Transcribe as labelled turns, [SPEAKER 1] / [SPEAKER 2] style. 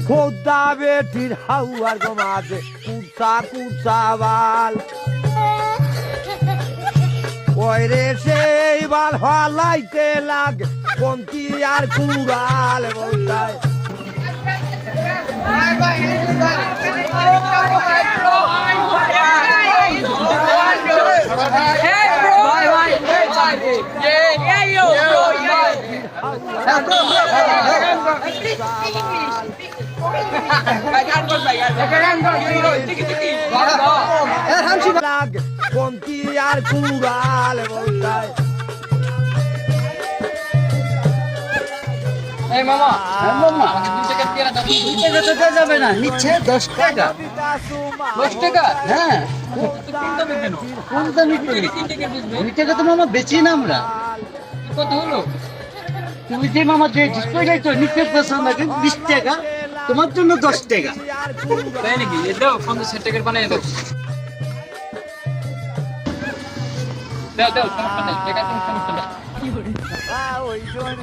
[SPEAKER 1] খোদা বেটির হাউয়ার গমাতে কুচা কুচা বাল ওই রে সেই বাল হলাইতে লাগে কোনটি আর কুড়াল বলতায় কোনটি আর কুড়াল বলতায়
[SPEAKER 2] যাবে না নিচ্ছে 10 টাকা
[SPEAKER 3] 10 টাকা?
[SPEAKER 2] হ্যাঁ
[SPEAKER 3] কোন দামে কেন?
[SPEAKER 2] কোন দামি করি 2 টাকা তো মামা বেচি না আমরা
[SPEAKER 3] কত হলো?
[SPEAKER 2] তুমি যে মামা যে ডিসপ্লে যাইতো নিতে পছন্দ লাগে 20 টাকা তোমার জন্য 10 টাকা
[SPEAKER 3] তাই নাকি? এ দাও 50 টাকার বানিয়ে দাও। দাও সমস্যা নেই, টাকা তুমি সমস্যা নেই।
[SPEAKER 1] ওই জন্য